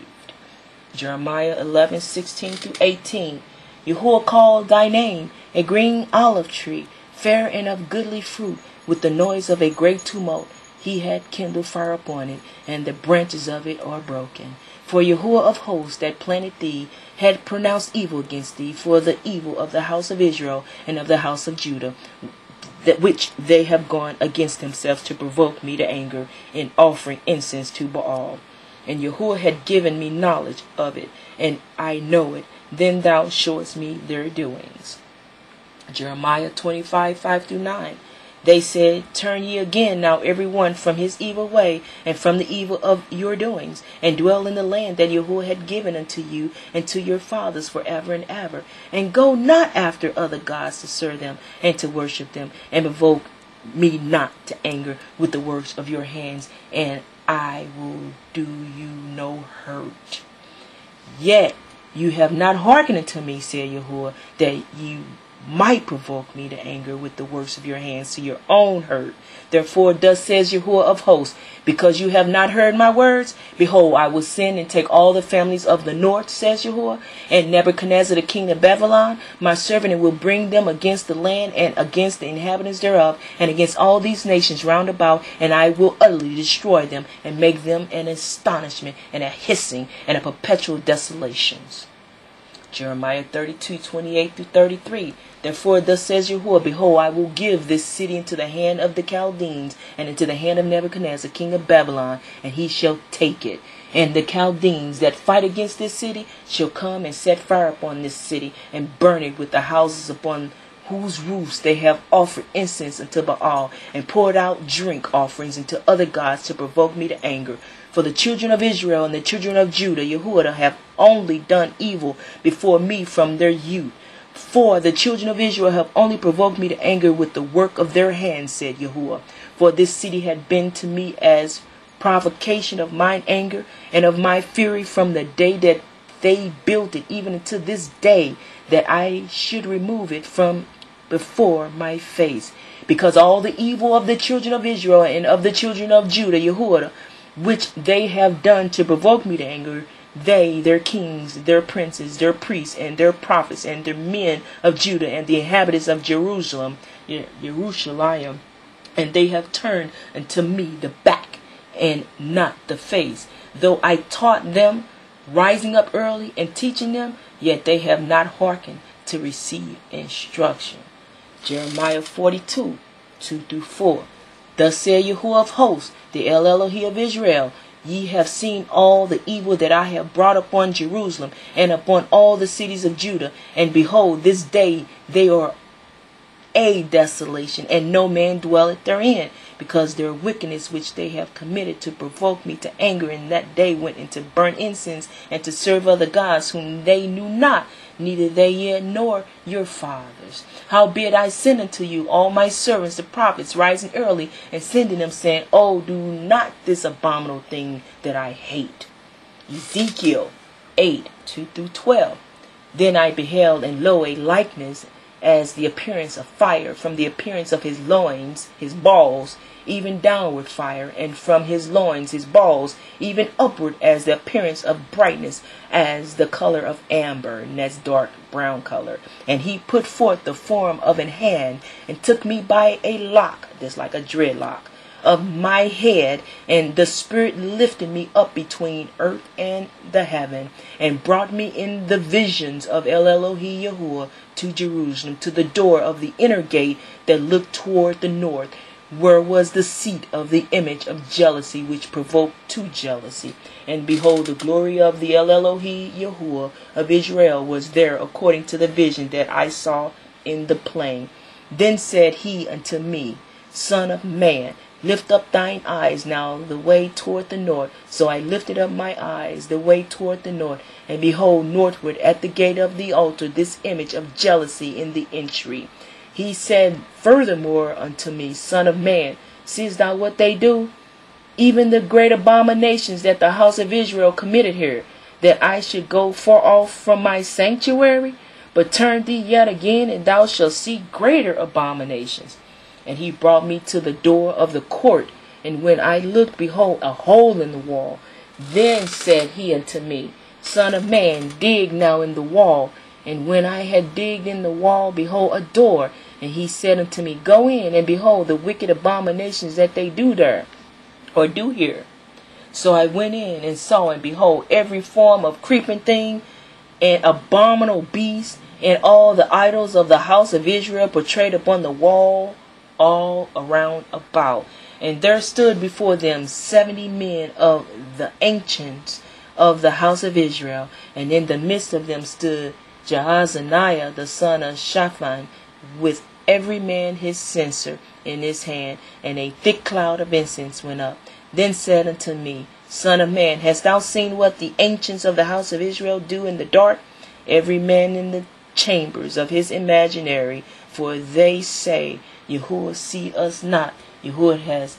Jeremiah 11, 16 through 18. YaHuWaH called thy name, a green olive tree, fair and of goodly fruit, with the noise of a great tumult. He had kindled fire upon it, and the branches of it are broken. For YaHuWaH of hosts that planted thee had pronounced evil against thee, for the evil of the house of Israel and of the house of Judah, that which they have gone against themselves to provoke me to anger in offering incense to Baal. And YaHuWaH had given me knowledge of it, and I know it. Then thou showest me their doings. Jeremiah 25:5-9. They said, turn ye again now every one from his evil way, and from the evil of your doings, and dwell in the land that YaHuWaH had given unto you and to your fathers forever and ever. And go not after other gods to serve them, and to worship them, and provoke me not to anger with the works of your hands, and I will do you no hurt. Yet you have not hearkened unto me, said YaHuWaH, that you might provoke me to anger with the works of your hands to your own hurt. Therefore thus says YaHuWaH of hosts, because you have not heard my words, behold, I will send and take all the families of the north, says YaHuWaH, and Nebuchadnezzar the king of Babylon, my servant, and will bring them against the land and against the inhabitants thereof, and against all these nations round about, and I will utterly destroy them, and make them an astonishment, and a hissing, and a perpetual desolations. Jeremiah 32:28-33. Therefore thus says YaHuWaH, behold, I will give this city into the hand of the Chaldeans, and into the hand of Nebuchadnezzar king of Babylon, and he shall take it. And the Chaldeans that fight against this city shall come and set fire upon this city, and burn it with the houses upon whose roofs they have offered incense unto Baal, and poured out drink offerings unto other gods to provoke me to anger. For the children of Israel and the children of Judah, YaHuWaH, have only done evil before me from their youth. For the children of Israel have only provoked me to anger with the work of their hands, said YaHuWaH. For this city had been to me as provocation of mine anger and of my fury from the day that they built it, even unto this day, that I should remove it from before my face. Because all the evil of the children of Israel and of the children of Judah, YaHuWaH, which they have done to provoke me to anger, they, their kings, their princes, their priests, and their prophets, and their men of Judah, and the inhabitants of Jerusalem, and they have turned unto me the back, and not the face. Though I taught them, rising up early and teaching them, yet they have not hearkened to receive instruction. Jeremiah 42:2-4. Thus saith YaHuWaH of hosts, the Elohe of Israel, ye have seen all the evil that I have brought upon Jerusalem, and upon all the cities of Judah. And behold, this day they are a desolation, and no man dwelleth therein, because their wickedness which they have committed to provoke me to anger in that day went into burn incense, and to serve other gods whom they knew not, neither they yet nor your fathers. Howbeit I send unto you all my servants the prophets, rising early, and sending them, saying, Oh, do not this abominable thing that I hate. Ezekiel 8:2-12. Then I beheld, and lo, a likeness as the appearance of fire, from the appearance of his loins, his balls, even downward fire, and from his loins, his balls, even upward, as the appearance of brightness, as the color of amber, and that's dark brown color. And he put forth the form of an hand, and took me by a lock, that's like a dreadlock, of my head, and the Spirit lifted me up between earth and the heaven, and brought me in the visions of Elohe YaHuWaH to Jerusalem, to the door of the inner gate that looked toward the north, where was the seat of the image of jealousy, which provoked to jealousy. And behold, the glory of the Elohe YaHuWaH of Israel was there, according to the vision that I saw in the plain. Then said he unto me, Son of man, lift up thine eyes now the way toward the north. So I lifted up my eyes the way toward the north, and behold, northward at the gate of the altar this image of jealousy in the entry. He said furthermore unto me, Son of man, seest thou what they do? Even the great abominations that the house of Israel committed here, that I should go far off from my sanctuary? But turn thee yet again, and thou shalt see greater abominations. And he brought me to the door of the court, and when I looked, behold, a hole in the wall. Then said he unto me, Son of man, dig now in the wall. And when I had digged in the wall, behold, a door. And he said unto me, Go in, and behold the wicked abominations that they do there, or do here. So I went in and saw, and behold, every form of creeping thing, and abominable beast, and all the idols of the house of Israel portrayed upon the wall all around about. And there stood before them 70 men of the ancients of the house of Israel, and in the midst of them stood Jaazaniah the son of Shaphan, with every man his censer in his hand, and a thick cloud of incense went up. Then said unto me, Son of man, hast thou seen what the ancients of the house of Israel do in the dark? Every man in the chambers of his imaginary, for they say, YaHuWaH see us not. YaHuWaH has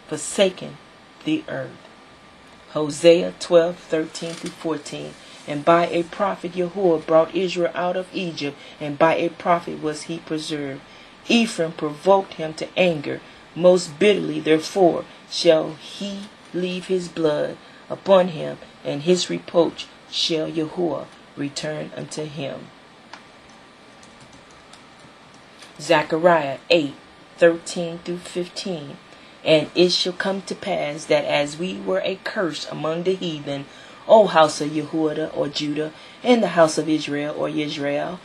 forsaken the earth. Hosea 12:13-14. And by a prophet YaHuWaH brought Israel out of Egypt, and by a prophet was he preserved. Ephraim provoked him to anger most bitterly, therefore shall he leave his blood upon him, and his reproach shall YaHuWaH return unto him. Zechariah 8:13-15. And it shall come to pass that as we were a curse among the heathen, O house of Yehuda or Judah, and the house of Israel or Israel,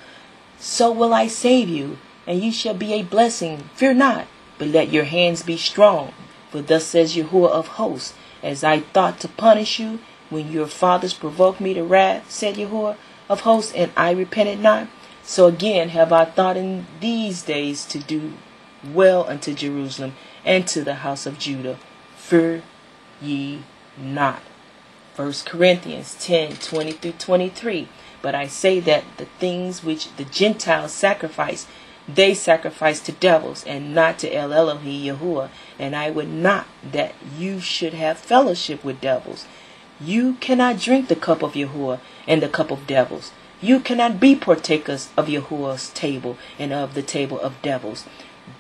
so will I save you, and ye shall be a blessing. Fear not, but let your hands be strong. For thus says YaHuWaH of hosts, as I thought to punish you when your fathers provoked me to wrath, said YaHuWaH of hosts, and I repented not, so again have I thought in these days to do well unto Jerusalem and to the house of Judah. Fear ye not. 1 Corinthians 10:20-23. But I say that the things which the Gentiles sacrifice, they sacrifice to devils, and not to Elohe YaHuWaH. And I would not that you should have fellowship with devils. You cannot drink the cup of YaHuWaH and the cup of devils. You cannot be partakers of YaHuWaH's table and of the table of devils.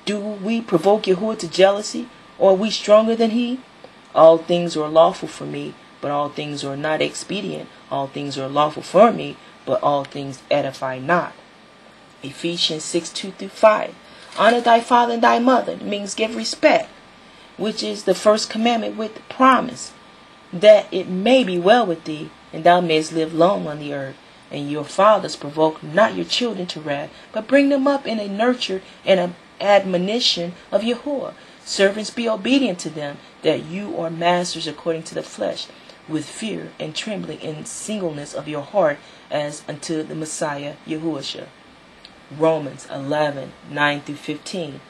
Do we provoke YaHuWaH to jealousy, or are we stronger than he? All things are lawful for me, but all things are not expedient. All things are lawful for me, but all things edify not. Ephesians 6:2-5. Honor thy father and thy mother, means give respect, which is the first commandment with the promise, that it may be well with thee, and thou mayest live long on the earth. And your fathers provoke not your children to wrath, but bring them up in a nurture and an admonition of YaHuWaH. Servants, be obedient to them, that you are masters according to the flesh, with fear and trembling in singleness of your heart, as unto the Messiah YaHuWaH. Romans 11:9-15.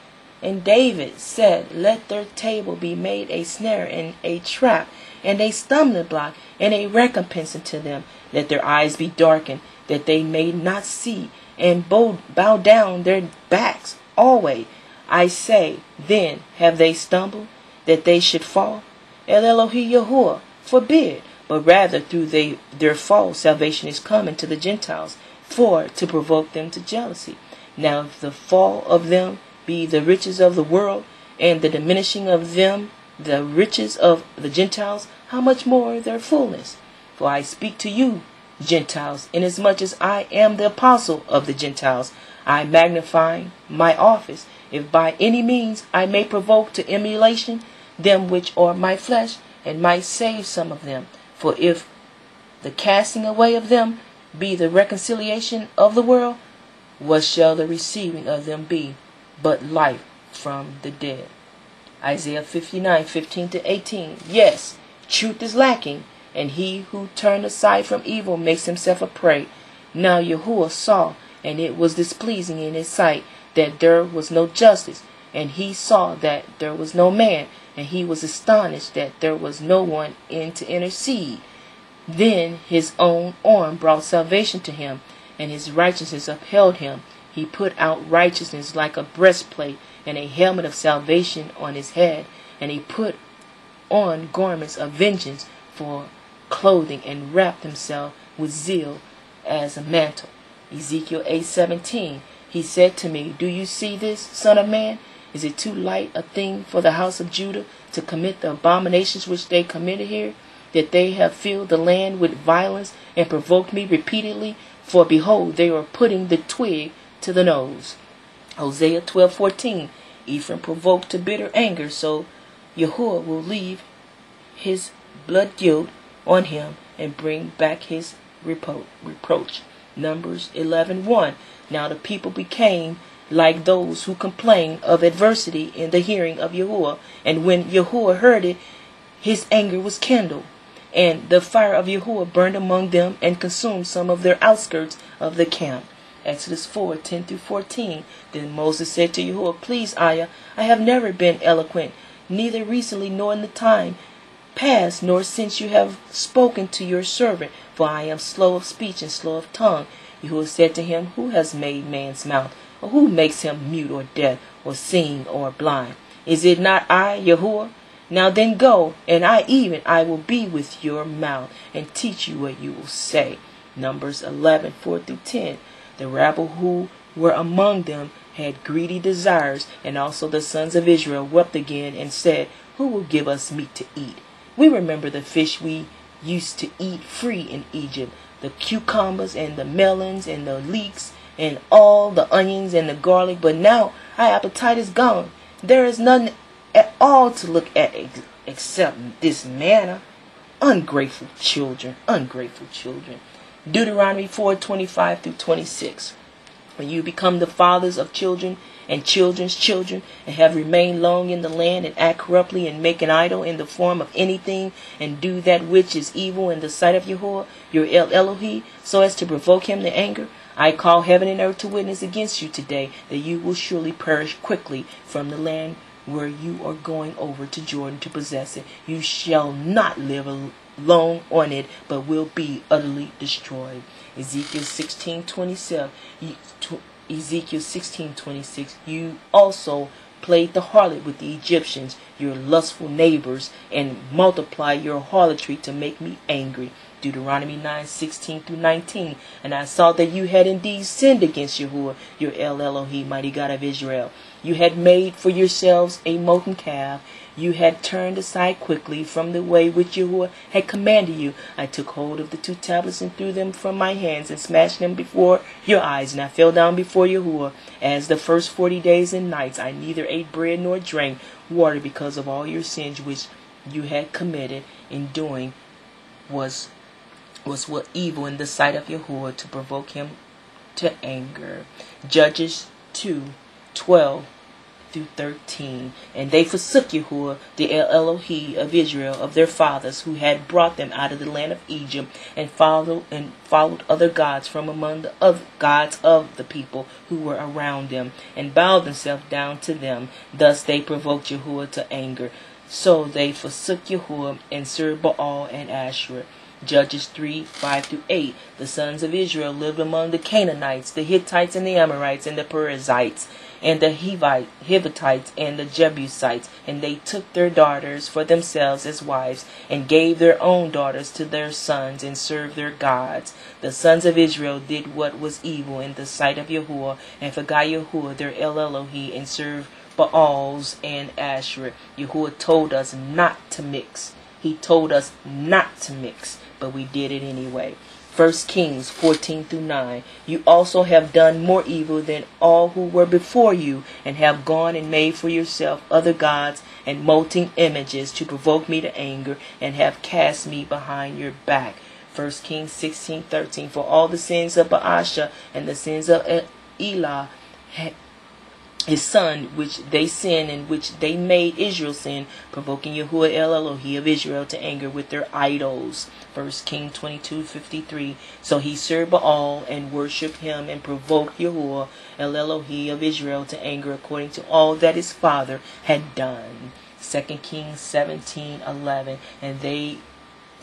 And David said, Let their table be made a snare and a trap, and a stumbling block, and a recompense unto them. Let their eyes be darkened, that they may not see, and bow down their backs always. I say, then, have they stumbled, that they should fall? Elohe YaHuWaH forbid, but rather through their fall salvation is coming to the Gentiles, for to provoke them to jealousy. Now if the fall of them be the riches of the world, and the diminishing of them the riches of the Gentiles, how much more their fullness? For I speak to you, Gentiles, inasmuch as I am the apostle of the Gentiles, I magnify my office, if by any means I may provoke to emulation them which are my flesh, and might save some of them. For if the casting away of them be the reconciliation of the world, what shall the receiving of them be but life from the dead? Isaiah 59:15-18. Yes, truth is lacking, and he who turned aside from evil makes himself a prey. Now YaHuWaH saw, and it was displeasing in his sight, that there was no justice, and he saw that there was no man, and he was astonished that there was no one in to intercede. Then his own arm brought salvation to him, and his righteousness upheld him. He put out righteousness like a breastplate, and a helmet of salvation on his head, and he put on garments of vengeance for clothing, and wrapped himself with zeal as a mantle. Ezekiel 8:17. He said to me, Do you see this, son of man? Is it too light a thing for the house of Judah to commit the abominations which they committed here, that they have filled the land with violence and provoked me repeatedly? For behold, they are putting the twig to the nose. Hosea 12:14. Ephraim provoked to bitter anger, so YaHuWaH will leave his blood guilt on him and bring back his reproach. Numbers 11:1. Now the people became like those who complain of adversity in the hearing of YaHuWaH. And when YaHuWaH heard it, his anger was kindled, and the fire of YaHuWaH burned among them and consumed some of their outskirts of the camp. Exodus 4:10-14. Then Moses said to YaHuWaH, Please, Ayah, I have never been eloquent, neither recently nor in the time past, nor since you have spoken to your servant, for I am slow of speech and slow of tongue. YaHuWaH said to him, Who has made man's mouth? Or who makes him mute or deaf, or seeing or blind? Is it not I, YaHuWaH? Now then go, and I will be with your mouth, and teach you what you will say. Numbers 11:4-10. The rabble who were among them had greedy desires, and also the sons of Israel wept again and said, Who will give us meat to eat? We remember the fish we used to eat free in Egypt, the cucumbers and the melons and the leeks and all the onions and the garlic, but now our appetite is gone. There is none at all to look at except this manna. Ungrateful children, ungrateful children. Deuteronomy 4:25-26. When you become the fathers of children and children's children, and have remained long in the land, and act corruptly, and make an idol in the form of anything, and do that which is evil in the sight of YaHuWaH, your Elohe, so as to provoke him to anger, I call heaven and earth to witness against you today, that you will surely perish quickly from the land where you are going over to Jordan to possess it. You shall not live long on it, but will be utterly destroyed. Ezekiel 16:27. Ezekiel 16:26. You also played the harlot with the Egyptians, your lustful neighbors, and multiply your harlotry to make me angry. Deuteronomy 9:16-19. And I saw that you had indeed sinned against YaHuWaH, your Elohe, mighty God of Israel. You had made for yourselves a molten calf. You had turned aside quickly from the way which YaHuWaH had commanded you. I took hold of the 2 tablets and threw them from my hands and smashed them before your eyes. And I fell down before YaHuWaH. As the first 40 days and nights, I neither ate bread nor drank water, because of all your sins which you had committed in doing was what evil in the sight of YaHuWaH, to provoke him to anger. Judges 2:12-13. And they forsook YaHuWaH, the Elohe of Israel, of their fathers, who had brought them out of the land of Egypt, and followed other gods from among the other gods of the people who were around them, and bowed themselves down to them. Thus they provoked YaHuWaH to anger. So they forsook YaHuWaH and served Baal and Asherah. Judges 3:5-8. The sons of Israel lived among the Canaanites, the Hittites, and the Amorites, and the Perizzites, and the Hivites, and the Jebusites, and they took their daughters for themselves as wives, and gave their own daughters to their sons, and served their gods. The sons of Israel did what was evil in the sight of YaHuWaH, and forgot YaHuWaH their Elohe, and served Baals and Asherah. YaHuWaH told us not to mix. He told us not to mix, but we did it anyway. 1 Kings 14-9. You also have done more evil than all who were before you, and have gone and made for yourself other gods and molten images to provoke me to anger, and have cast me behind your back. 1 Kings 16:13. For all the sins of Baasha and the sins of Elah, his son, which they sinned, and which they made Israel sin, provoking YaHuWaH Elohe of Israel to anger with their idols. 1 Kings 22:53. So he served Baal and worshipped him, and provoked YaHuWaH Elohe of Israel to anger, according to all that his father had done. 2 Kings 17:11.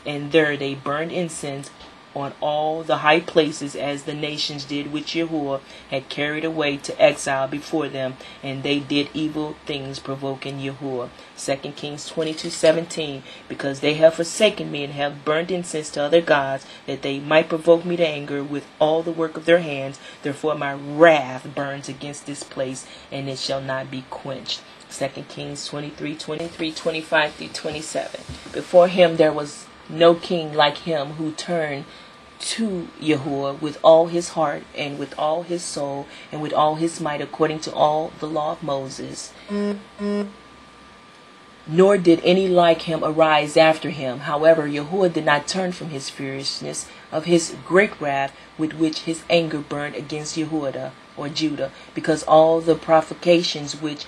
And there they burned incense on all the high places, as the nations did which YaHuWaH had carried away to exile before them, and they did evil things, provoking YaHuWaH. 2 Kings 22:17. Because they have forsaken me, and have burnt incense to other gods, that they might provoke me to anger with all the work of their hands, therefore my wrath burns against this place, and it shall not be quenched. 2 Kings 23:25-27. Before him there was no king like him, who turned to YaHuWaH with all his heart, and with all his soul, and with all his might, according to all the law of Moses. Nor did any like him arise after him. However, YaHuWaH did not turn from his furiousness of his great wrath, with which his anger burned against Yehuda, or Judah, because all the provocations which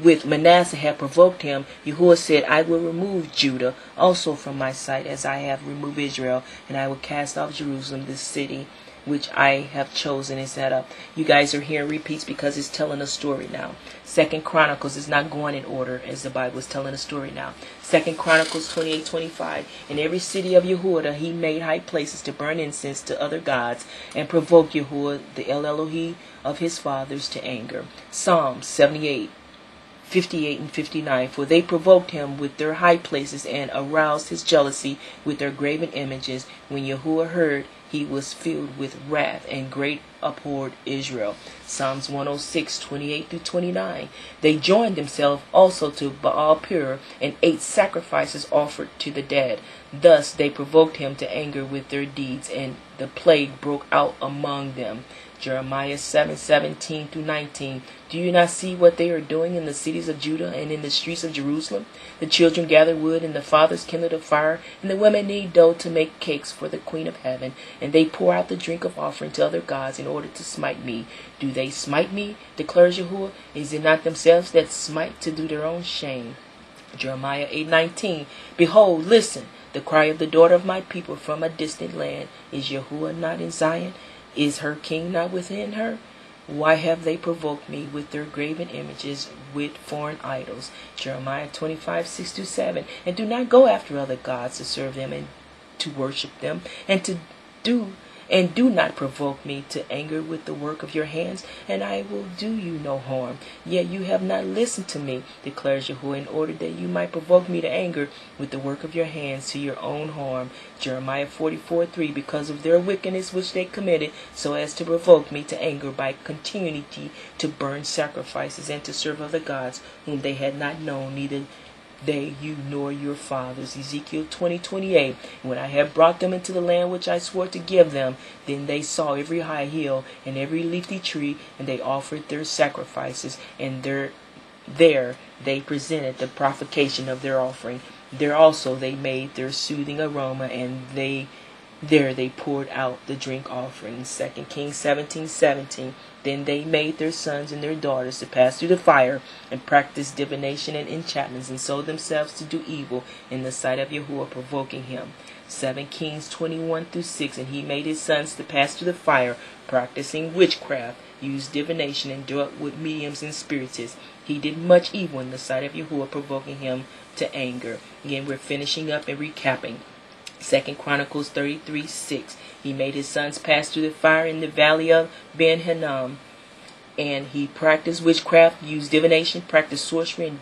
with Manasseh had provoked him, YaHuWaH said, I will remove Judah also from my sight, as I have removed Israel, and I will cast off Jerusalem, this city which I have chosen and set up. You guys are hearing repeats because it's telling a story now. Second Chronicles is not going in order as the Bible is telling a story now. Second Chronicles 28:25. In every city of Yehuda he made high places to burn incense to other gods and provoke YaHuWaH, the Elohe of his fathers, to anger. Psalms 78:58 and 59. For they provoked him with their high places and aroused his jealousy with their graven images. When YaHuWaH heard, he was filled with wrath, and great abhorred Israel. Psalms 106:28 through 29. They joined themselves also to Baal Peor and ate sacrifices offered to the dead. Thus they provoked him to anger with their deeds, and the plague broke out among them. Jeremiah 7:17 through 19. Do you not see what they are doing in the cities of Judah and in the streets of Jerusalem? The children gather wood, and the fathers kindle a fire, and the women knead dough to make cakes for the Queen of Heaven, and they pour out the drink of offering to other gods in order to smite me. Do they smite me, declares YaHuWaH? Is it not themselves that smite to do their own shame? Jeremiah 8:19. Behold, listen, the cry of the daughter of my people from a distant land. Is YaHuWaH not in Zion? Is her king not within her? Why have they provoked me with their graven images, with foreign idols? Jeremiah 25:6-7. And do not go after other gods to serve them and to worship them, and do not provoke me to anger with the work of your hands, and I will do you no harm. Yet you have not listened to me, declares YaHuWaH, in order that you might provoke me to anger with the work of your hands to your own harm. Jeremiah 44:3. Because of their wickedness which they committed, so as to provoke me to anger by continuity to burn sacrifices and to serve other gods whom they had not known, neither they, you, nor your fathers. Ezekiel 20:28. When I had brought them into the land which I swore to give them, then they saw every high hill and every leafy tree, and they offered their sacrifices, and there they presented the provocation of their offering. There also they made their soothing aroma, and there they poured out the drink offering. 2 Kings 17:17. Then they made their sons and their daughters to pass through the fire, and practice divination and enchantments, and sold themselves to do evil in the sight of YaHuWaH, provoking him. 2 Kings 21-6. And he made his sons to pass through the fire, practicing witchcraft, used divination, and dealt with mediums and spiritists. He did much evil in the sight of YaHuWaH, provoking him to anger. Again, we're finishing up and recapping. 2 Chronicles 33:6. He made his sons pass through the fire in the valley of Ben Hinnom, and he practiced witchcraft, used divination, practiced sorcery, and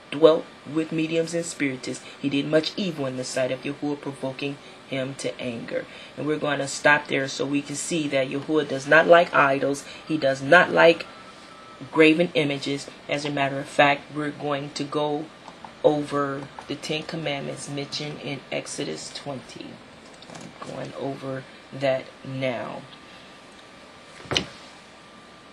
dwelt with mediums and spiritists. He did much evil in the sight of YaHuWaH, provoking him to anger. And we're going to stop there so we can see that YaHuWaH does not like idols. He does not like graven images. As a matter of fact, we're going to go over the 10 Commandments mentioned in Exodus 20. I'm going over that now.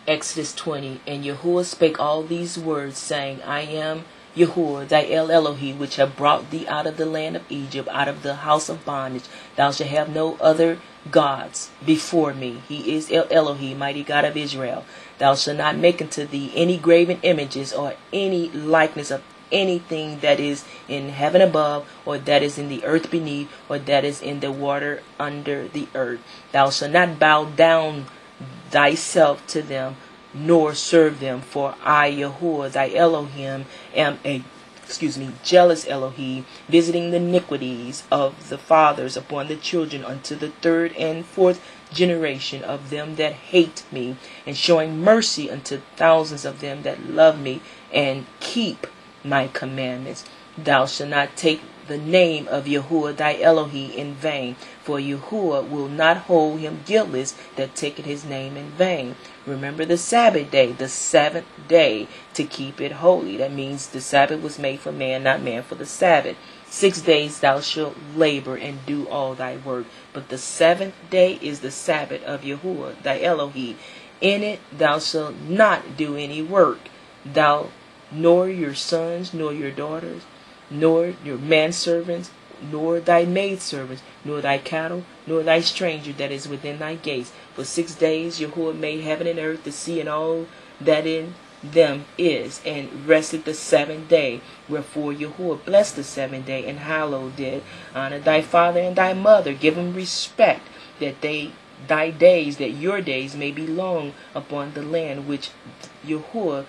Exodus 20. And YaHuWaH spake all these words, saying, I am YaHuWaH, thy Elohe, which have brought thee out of the land of Egypt, out of the house of bondage. Thou shalt have no other gods before me. He is Elohe, mighty God of Israel. Thou shalt not make unto thee any graven images, or any likeness of anything that is in heaven above, or that is in the earth beneath, or that is in the water under the earth. Thou shalt not bow down thyself to them, nor serve them. For I, YaHuWaH, thy Elohim, am a jealous Elohe, visiting the iniquities of the fathers upon the children unto the 3rd and 4th generation of them that hate me, and showing mercy unto thousands of them that love me and keep my commandments. Thou shalt not take the name of YaHuWaH thy Elohe in vain, for YaHuWaH will not hold him guiltless that taketh his name in vain. Remember the Sabbath day, the 7th day, to keep it holy. That means the Sabbath was made for man, not man for the Sabbath. 6 days thou shalt labor and do all thy work, but the 7th day is the Sabbath of YaHuWaH thy Elohe. In it thou shalt not do any work, thou nor your sons, nor your daughters, nor your manservants, nor thy maidservants, nor thy cattle, nor thy stranger that is within thy gates. For 6 days YaHuWaH made heaven and earth, the sea, and all that in them is, and rested the 7th day. Wherefore YaHuWaH blessed the 7th day, and hallowed it. Honor thy father and thy mother, give them respect, that thy days, that your days may be long upon the land which YaHuWaH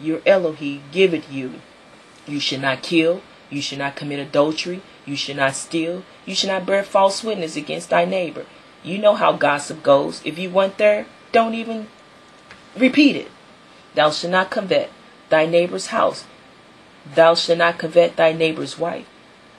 your Elohe giveth you. You should not kill, you should not commit adultery, you should not steal, you should not bear false witness against thy neighbor. You know how gossip goes. If you went there, don't even repeat it. Thou shalt not covet thy neighbor's house. Thou shalt not covet thy neighbor's wife,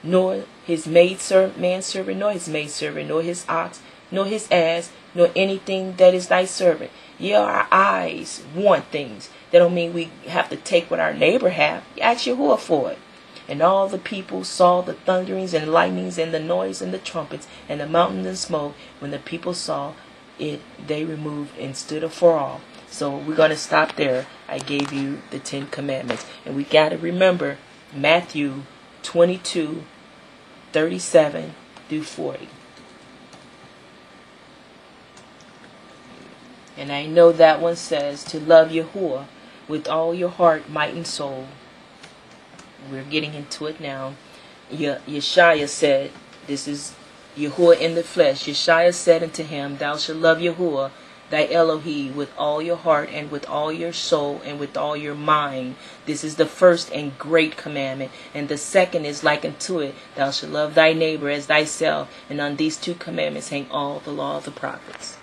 nor his manservant, nor his maidservant, nor his ox, nor his ass, nor anything that is thy servant. Yeah, our eyes want things. That don't mean we have to take what our neighbor have. Ask YaHuWaH for it. And all the people saw the thunderings and lightnings and the noise and the trumpets and the mountains and smoke. When the people saw it, they removed and stood afar off. So we're going to stop there. I gave you the 10 commandments. And we got to remember Matthew 22:37 through 40. And I know that one says to love YaHuWaH with all your heart, might, and soul. We're getting into it now. Yeshaya said, this is YaHuWaH in the flesh. Yeshaya said unto him, thou shalt love YaHuWaH thy Elohe with all your heart, and with all your soul, and with all your mind. This is the first and great commandment. And the second is like unto it, thou shalt love thy neighbor as thyself. And on these 2 commandments hang all the law of the prophets.